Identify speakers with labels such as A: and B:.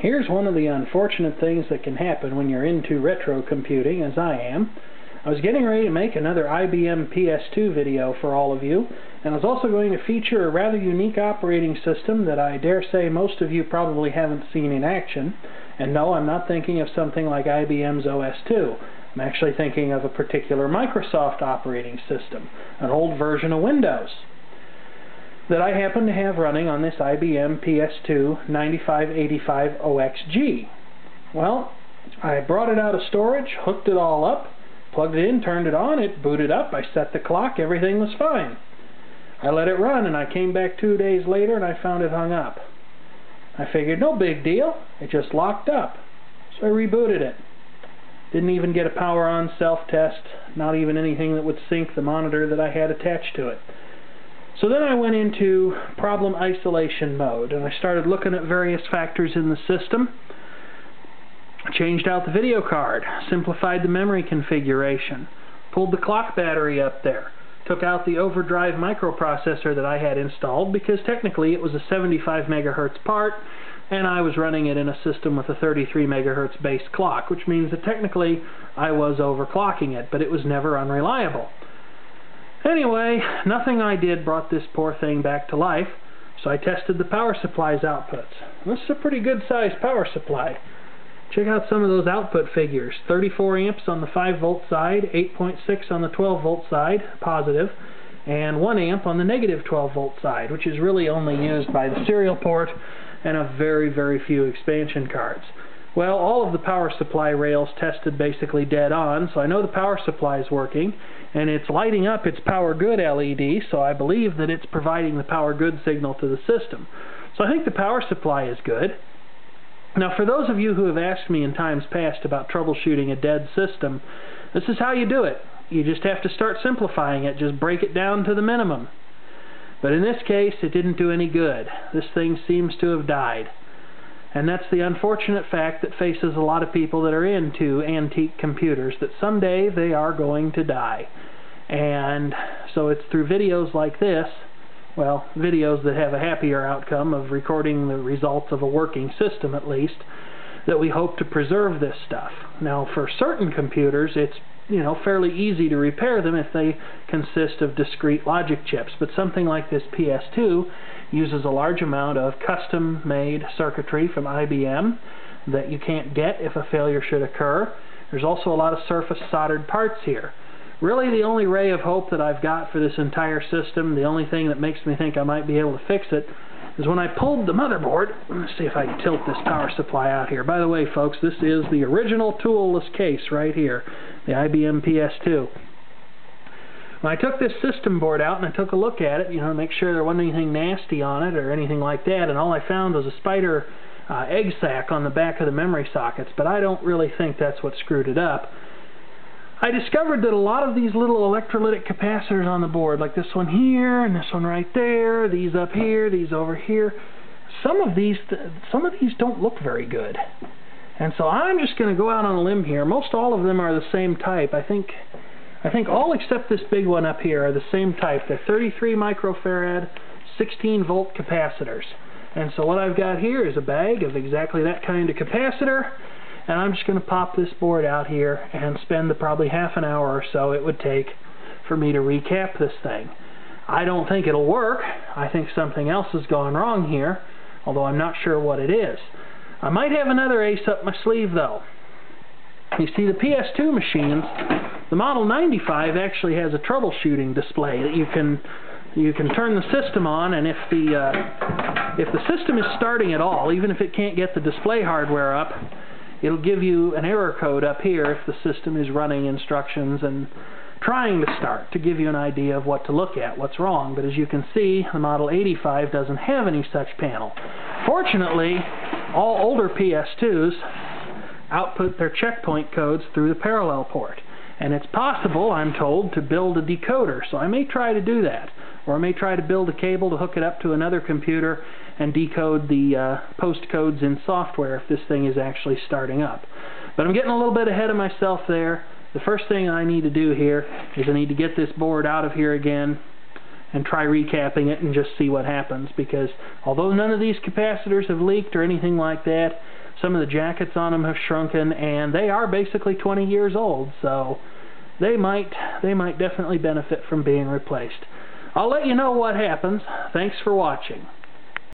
A: Here's one of the unfortunate things that can happen when you're into retro computing, as I am. I was getting ready to make another IBM PS2 video for all of you, and I was also going to feature a rather unique operating system that I dare say most of you probably haven't seen in action. And no, I'm not thinking of something like IBM's OS2. I'm actually thinking of a particular Microsoft operating system, an old version of Windows, that I happen to have running on this IBM PS2 9585 OXG. Well, I brought it out of storage, hooked it all up, plugged it in, turned it on, it booted up, I set the clock, everything was fine. I let it run and I came back 2 days later and I found it hung up. I figured no big deal, it just locked up. So I rebooted it. Didn't even get a power on self-test, not even anything that would sync the monitor that I had attached to it. So then I went into problem isolation mode and I started looking at various factors in the system. I changed out the video card, simplified the memory configuration, pulled the clock battery up there, took out the overdrive microprocessor that I had installed because technically it was a 75 megahertz part and I was running it in a system with a 33 megahertz base clock, which means that technically I was overclocking it, but it was never unreliable. Anyway, nothing I did brought this poor thing back to life, so I tested the power supply's outputs. This is a pretty good sized power supply. Check out some of those output figures. 34 amps on the 5 volt side, 8.6 on the 12 volt side, positive, and 1 amp on the negative 12 volt side, which is really only used by the serial port and a very, very few expansion cards. Well, all of the power supply rails tested basically dead on, so I know the power supply is working, and it's lighting up its power good LED, so I believe that it's providing the power good signal to the system. So I think the power supply is good. Now, for those of you who have asked me in times past about troubleshooting a dead system, this is how you do it. You just have to start simplifying it, just break it down to the minimum. But in this case, it didn't do any good. This thing seems to have died. And that's the unfortunate fact that faces a lot of people that are into antique computers, that someday they are going to die. And so it's through videos like this, well, videos that have a happier outcome of recording the results of a working system at least, that we hope to preserve this stuff. Now, for certain computers, it's fairly easy to repair them if they consist of discrete logic chips, but something like this PS2 uses a large amount of custom-made circuitry from IBM that you can't get if a failure should occur. There's also a lot of surface soldered parts here. Really, the only ray of hope that I've got for this entire system, the only thing that makes me think I might be able to fix it, is when I pulled the motherboard. Let's see if I can tilt this power supply out here. By the way, folks, this is the original toolless case right here, the IBM PS2. When I took this system board out and I took a look at it, to make sure there wasn't anything nasty on it or anything like that, and all I found was a spider egg sac on the back of the memory sockets, but I don't really think that's what screwed it up. I discovered that a lot of these little electrolytic capacitors on the board, like this one here and this one right there, these up here, these over here, some of these don't look very good. And so I'm just going to go out on a limb here. Most all of them are the same type. I think all except this big one up here are the same type. They're 33 microfarad, 16 volt capacitors. And so what I've got here is a bag of exactly that kind of capacitor. And I'm just going to pop this board out here and spend the probably half an hour or so it would take for me to recap this thing. I don't think it'll work. I think something else has gone wrong here, although I'm not sure what it is. I might have another ace up my sleeve though. You see, the PS2 machines, the Model 95 actually has a troubleshooting display that you can turn the system on, and if the system is starting at all, even if it can't get the display hardware up, it'll give you an error code up here if the system is running instructions and trying to start, to give you an idea of what to look at, what's wrong. But as you can see, the Model 85 doesn't have any such panel. Fortunately, all older PS2s output their checkpoint codes through the parallel port. And it's possible, I'm told, to build a decoder, so I may try to do that. Or I may try to build a cable to hook it up to another computer and decode the post codes in software if this thing is actually starting up. But I'm getting a little bit ahead of myself there. The first thing I need to do here is I need to get this board out of here again and try recapping it and just see what happens, because although none of these capacitors have leaked or anything like that, Some of the jackets on them have shrunken, and they are basically 20 years old, so they might definitely benefit from being replaced. I'll let you know what happens. Thanks for watching.